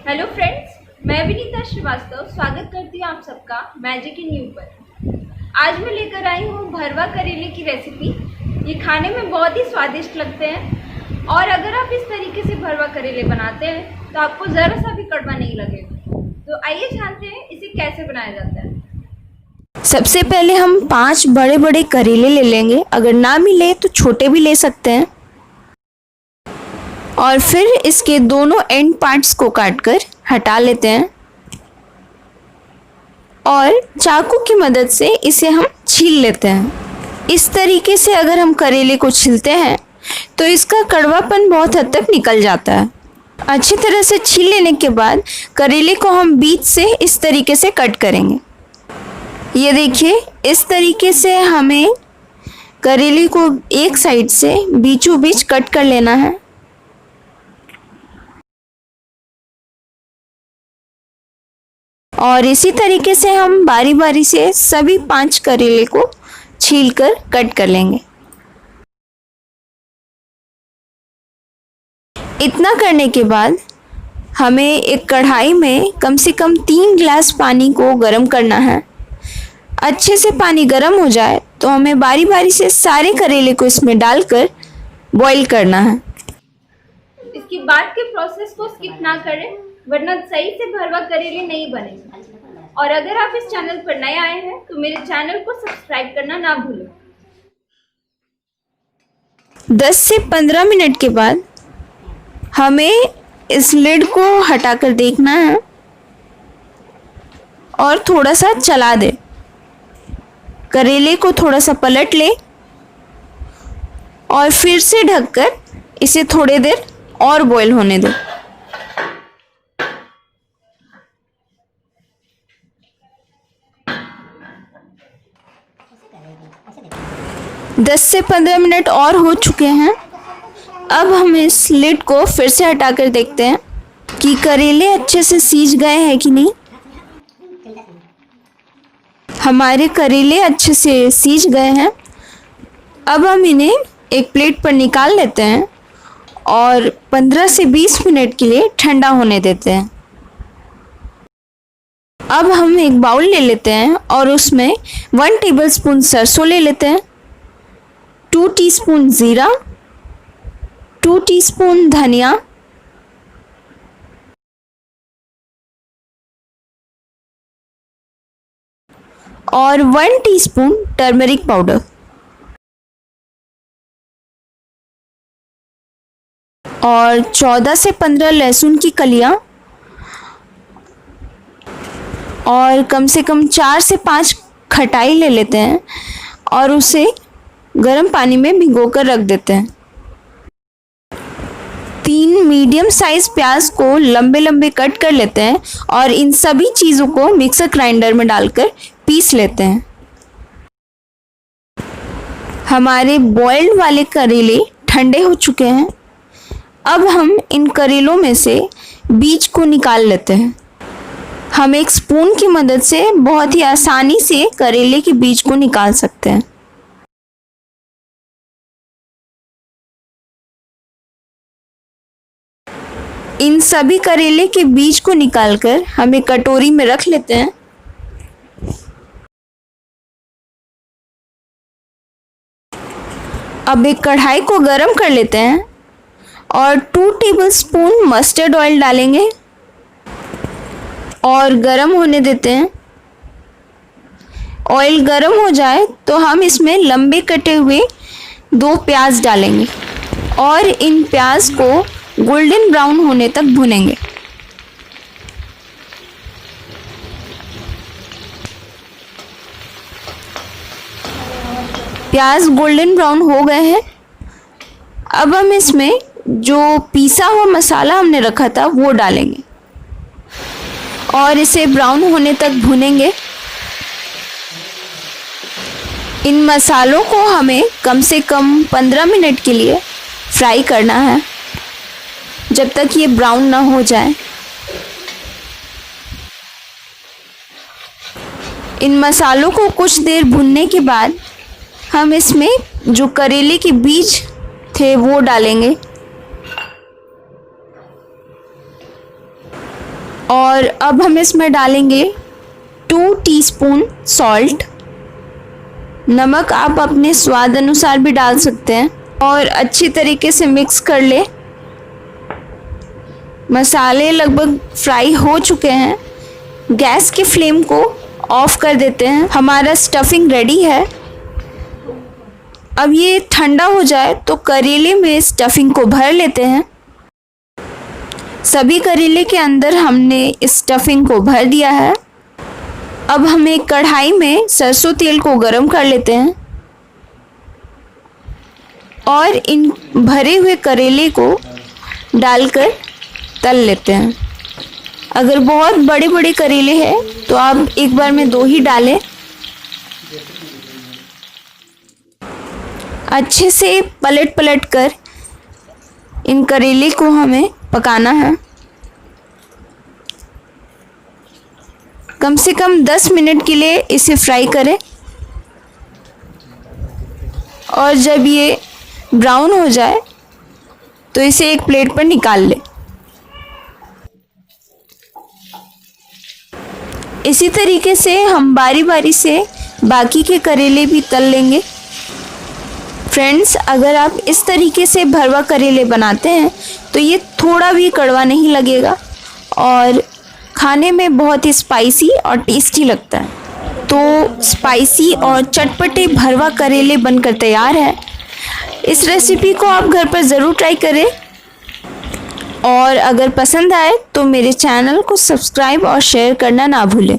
Hello friends, मैं विनीता श्रीवास्तव स्वागत करती हूँ आप सबका मैजिक इन यू पर। आज मैं लेकर आई हूँ भरवा करेले की रेसिपी। ये खाने में बहुत ही स्वादिष्ट लगते हैं और अगर आप इस तरीके से भरवा करेले बनाते हैं तो आपको ज़रा सा भी कड़वा नहीं लगेगा। तो आइए जानते हैं इसे कैसे बनाया जाता है। सबसे पहले हम 5 बड़े बड़े करेले ले लेंगे। अगर ना मिले तो छोटे भी ले सकते हैं। और फिर इसके दोनों एंड पार्ट्स को काटकर हटा लेते हैं और चाकू की मदद से इसे हम छील लेते हैं। इस तरीके से अगर हम करेले को छीलते हैं तो इसका कड़वापन बहुत हद तक निकल जाता है। अच्छी तरह से छील लेने के बाद करेले को हम बीच से इस तरीके से कट करेंगे। ये देखिए, इस तरीके से हमें करेले को एक साइड से बीचों बीच कट कर लेना है। और इसी तरीके से हम बारी बारी से सभी 5 करेले को छीलकर कट कर लेंगे। इतना करने के बाद हमें एक कढ़ाई में कम से कम 3 गिलास पानी को गर्म करना है। अच्छे से पानी गर्म हो जाए तो हमें बारी बारी से सारे करेले को इसमें डालकर बॉईल करना है। इसके बाद के प्रोसेस को स्किप ना करें वरना सही से भरवा करेले नहीं बनेगा। और अगर आप इस चैनल पर नए आए हैं तो मेरे चैनल को सब्सक्राइब करना ना भूलें। 10 से 15 मिनट के बाद हमें इस लिड को हटाकर देखना है और थोड़ा सा चला दे। करेले को थोड़ा सा पलट ले और फिर से ढककर इसे थोड़ी देर और बॉईल होने दे। 10 से 15 मिनट और हो चुके हैं। अब हम इस लिड को फिर से हटाकर देखते हैं कि करेले अच्छे से सीज गए हैं कि नहीं। हमारे करेले अच्छे से सीज गए हैं। अब हम इन्हें एक प्लेट पर निकाल लेते हैं और 15 से 20 मिनट के लिए ठंडा होने देते हैं। अब हम एक बाउल ले लेते हैं और उसमें 1 टेबलस्पून सरसों ले लेते हैं, 2 टीस्पून जीरा, 2 टीस्पून धनिया और 1 टीस्पून टर्मरिक पाउडर और 14 से 15 लहसुन की कलियां और कम से कम 4 से 5 खटाई ले लेते हैं और उसे गर्म पानी में भिगोकर रख देते हैं। 3 मीडियम साइज प्याज को लंबे लंबे कट कर लेते हैं और इन सभी चीज़ों को मिक्सर ग्राइंडर में डालकर पीस लेते हैं। हमारे बॉइल्ड वाले करेले ठंडे हो चुके हैं। अब हम इन करेलों में से बीज को निकाल लेते हैं। हम एक स्पून की मदद से बहुत ही आसानी से करेले के बीज को निकाल सकते हैं। इन सभी करेले के बीज को निकालकर हम एक कटोरी में रख लेते हैं। अब एक कढ़ाई को गरम कर लेते हैं और 2 टेबलस्पून मस्टर्ड ऑयल डालेंगे और गरम होने देते हैं। ऑयल गरम हो जाए तो हम इसमें लंबे कटे हुए 2 प्याज डालेंगे और इन प्याज को गोल्डन ब्राउन होने तक भुनेंगे। प्याज गोल्डन ब्राउन हो गए हैं। अब हम इसमें जो पिसा हुआ मसाला हमने रखा था वो डालेंगे और इसे ब्राउन होने तक भुनेंगे। इन मसालों को हमें कम से कम 15 मिनट के लिए फ्राई करना है जब तक ये ब्राउन ना हो जाए। इन मसालों को कुछ देर भुनने के बाद हम इसमें जो करेले के बीज थे वो डालेंगे और अब हम इसमें डालेंगे 2 टीस्पून सॉल्ट। नमक आप अपने स्वाद अनुसार भी डाल सकते हैं और अच्छी तरीके से मिक्स कर ले। मसाले लगभग फ्राई हो चुके हैं। गैस की फ्लेम को ऑफ कर देते हैं। हमारा स्टफिंग रेडी है। अब ये ठंडा हो जाए तो करेले में स्टफिंग को भर लेते हैं। सभी करेले के अंदर हमने इस स्टफिंग को भर दिया है। अब हम एक कढ़ाई में सरसों तेल को गरम कर लेते हैं और इन भरे हुए करेले को डालकर तल लेते हैं। अगर बहुत बड़े बड़े करेले हैं तो आप एक बार में 2 ही डालें। अच्छे से पलट पलट कर इन करेले को हमें पकाना है। कम से कम 10 मिनट के लिए इसे फ्राई करें और जब ये ब्राउन हो जाए तो इसे एक प्लेट पर निकाल लें। इसी तरीके से हम बारी बारी से बाकी के करेले भी तल लेंगे। फ्रेंड्स, अगर आप इस तरीके से भरवा करेले बनाते हैं तो ये थोड़ा भी कड़वा नहीं लगेगा और खाने में बहुत ही स्पाइसी और टेस्टी लगता है। तो स्पाइसी और चटपटे भरवा करेले बनकर तैयार है। इस रेसिपी को आप घर पर ज़रूर ट्राई करें और अगर पसंद आए तो मेरे चैनल को सब्सक्राइब और शेयर करना ना भूलें।